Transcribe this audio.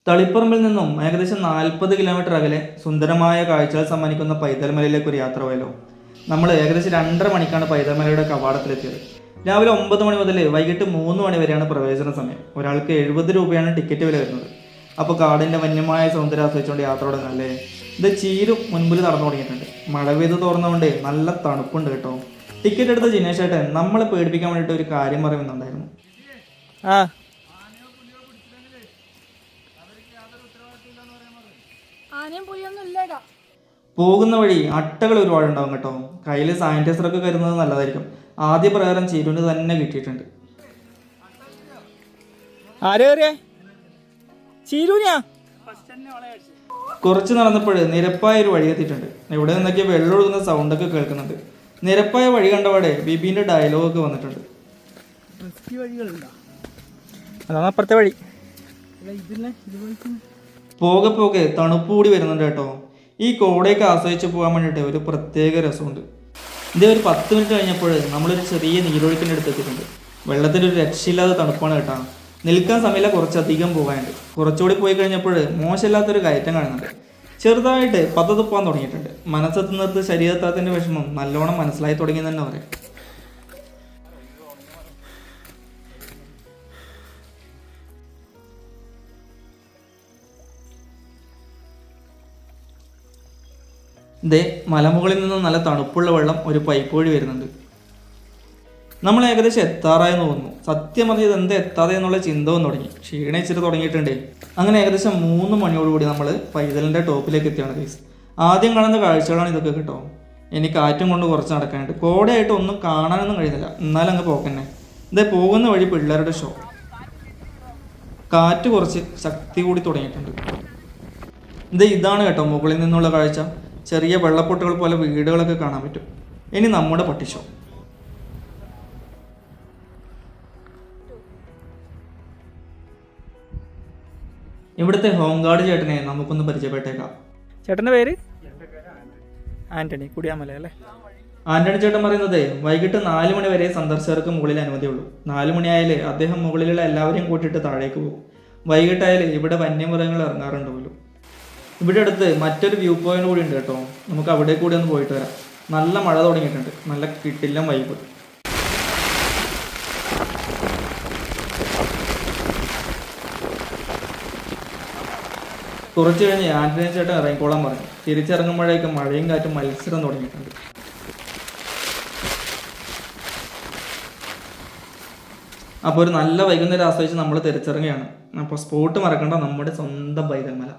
തളിപ്പറമ്പിൽ നിന്നും ഏകദേശം 40 കിലോമീറ്റർ അകലെ സുന്ദരമായ കാഴ്ചകൾ സമ്മാനിക്കുന്ന പൈതൽമലയിലേക്ക് ഒരു യാത്ര പോയല്ലോ. നമ്മൾ ഏകദേശം 2.5 മണിക്കാണ് പൈതൽമലയുടെ കവാടത്തിലെത്തിയത്. രാവിലെ 9 മണി മുതൽ വൈകിട്ട് 3 മണി വരെയാണ് പ്രവേശന സമയം. ഒരാൾക്ക് 70 രൂപയാണ് ടിക്കറ്റ് വില വരുന്നത്. അപ്പോൾ കാടിൻ്റെ വന്യമായ സൗന്ദര്യം ആസ്വദിച്ചുകൊണ്ട് യാത്ര തുടങ്ങാം അല്ലേ. ഇത് ചീരും മുൻപിൽ നടന്നു തുടങ്ങിയിട്ടുണ്ട്. മഴ പെയ്ത് തോർന്നുകൊണ്ട് നല്ല തണുപ്പുണ്ട് കേട്ടോ. ടിക്കറ്റ് എടുത്ത ജിനേഷ് ഏട്ടൻ നമ്മളെ പേടിപ്പിക്കാൻ വേണ്ടിയിട്ട് ഒരു കാര്യം പറയുന്നുണ്ടായിരുന്നു. പോകുന്ന വഴി അട്ടകൾ ഒരുപാടുണ്ടാവും കേട്ടോ. കയ്യിൽ സാനിറ്റൈസറൊക്കെ കരുതുന്നത് നല്ലതായിരിക്കും. ആദ്യ പ്രകാരം ചീരുവിന് തന്നെ കിട്ടിയിട്ടുണ്ട്. കുറച്ച് നടന്നപ്പോൾ നിരപ്പായ ഒരു വഴി എത്തിയിട്ടുണ്ട്. ഇവിടെ നിന്നൊക്കെ വെള്ളം ഒഴുകുന്ന സൗണ്ടൊക്കെ കേൾക്കുന്നുണ്ട്. നിരപ്പായ വഴി കണ്ടപാടെ ബിബിന്റെ ഡയലോഗൊക്കെ വന്നിട്ടുണ്ട്. അതാണ് അപ്പുറത്തെ വഴി. പോകെ പോകെ തണുപ്പ് കൂടി വരുന്നുണ്ട് കേട്ടോ. ഈ കോടയൊക്കെ ആസ്വദിച്ച് പോകാൻ വേണ്ടിയിട്ട് ഒരു പ്രത്യേക രസമുണ്ട്. ഇതേ ഒരു 10 മിനിറ്റ് കഴിഞ്ഞപ്പോൾ നമ്മളൊരു ചെറിയ നീരൊഴുക്കിൻ്റെ അടുത്ത് എത്തിയിട്ടുണ്ട്. വെള്ളത്തിൻ്റെ ഒരു രക്ഷയില്ലാതെ തണുപ്പാണ് കേട്ടോ. നിൽക്കാൻ സമയമില്ല, കുറച്ചധികം പോകാനുണ്ട്. കുറച്ചുകൂടി പോയി കഴിഞ്ഞപ്പോൾ മോശമില്ലാത്തൊരു കയറ്റം കാണുന്നുണ്ട്. ചെറുതായിട്ട് പതതുപ്പാൻ തുടങ്ങിയിട്ടുണ്ട്. മനസ്സെത്തുന്നിടത്ത് ശരീരത്താത്തിൻ്റെ വിഷമം നല്ലോണം മനസ്സിലായി തുടങ്ങി തന്നെ പറയാം. ഇതേ മലമുകളിൽ നിന്ന് നല്ല തണുപ്പുള്ള വെള്ളം ഒരു പൈപ്പ് വഴി വരുന്നുണ്ട്. നമ്മൾ ഏകദേശം എത്താറായെന്ന് തോന്നുന്നു. സത്യം പറഞ്ഞത് എന്താ എത്താതെ എന്നുള്ള ചിന്ത വന്നു തുടങ്ങി. ക്ഷീണിച്ചിട്ട് തുടങ്ങിയിട്ടുണ്ടേ. അങ്ങനെ ഏകദേശം 3 മണിയോടുകൂടി നമ്മൾ പൈതലിൻ്റെ ടോപ്പിലേക്ക് എത്തിയാണ് ഗൈസ്. ആദ്യം കാണുന്ന കാഴ്ചകളാണ് ഇതൊക്കെ കേട്ടോ. എനിക്ക് കാറ്റും കൊണ്ട് കുറച്ച് നടക്കാനായിട്ട്. കോടയായിട്ട് ഒന്നും കാണാനൊന്നും കഴിയുന്നില്ല. എന്നാലും അങ്ങ് പോക്കന്നെ. ഇതേ പോകുന്ന വഴി പിള്ളേരുടെ ഷോ. കാറ്റ് കുറച്ച് ശക്തി കൂടി തുടങ്ങിയിട്ടുണ്ട്. ഇതാണ് കേട്ടോ മുകളിൽ നിന്നുള്ള കാഴ്ച. ചെറിയ വെള്ളപ്പൊട്ടുകൾ പോലെ വീടുകളൊക്കെ കാണാൻ പറ്റും. ഇനി നമ്മുടെ പട്ടിഷോ. ഇവിടുത്തെ ഹോം ഗാർഡ് ചേട്ടനെ നമുക്കൊന്ന് പരിചയപ്പെട്ടേക്കാം. ചേട്ടൻ്റെ പേര് ആന്റണി, കുടിയാമല അല്ലേ? ആന്റണി ചേട്ടൻ പറയുന്നത് വൈകിട്ട് 4 മണി വരെ സന്ദർശകർക്ക് മുകളിൽ അനുമതിയുള്ളൂ. 4 മണിയായാൽ അദ്ദേഹം മുകളിലുള്ള എല്ലാവരെയും കൂട്ടിയിട്ട് താഴേക്ക് പോകും. വൈകിട്ടായാൽ ഇവിടെ വന്യമൃഗങ്ങൾ ഇറങ്ങാറുണ്ട് പോലും. ഇവിടെ അടുത്ത് മറ്റൊരു വ്യൂ പോയിന്റ് കൂടി ഉണ്ട് കേട്ടോ. നമുക്ക് അവിടെ കൂടി ഒന്ന് പോയിട്ട് വരാം. നല്ല മഴ തുടങ്ങിയിട്ടുണ്ട്. നല്ല കിട്ടില്ല വൈബ്. കുറച്ച് കഴിഞ്ഞ് ആന്റണി ചേട്ടൻ ഇറങ്ങിക്കോളാൻ പറഞ്ഞു. തിരിച്ചിറങ്ങുമ്പോഴേക്കും മഴയും കാറ്റും മത്സരം തുടങ്ങിയിട്ടുണ്ട്. അപ്പോൾ ഒരു നല്ല വൈകുന്നേരം ആസ്വദിച്ച് നമ്മൾ തിരിച്ചിറങ്ങുകയാണ്. അപ്പോൾ സ്പോട്ട് മറക്കണ്ട, നമ്മുടെ സ്വന്തം പൈതൽമല.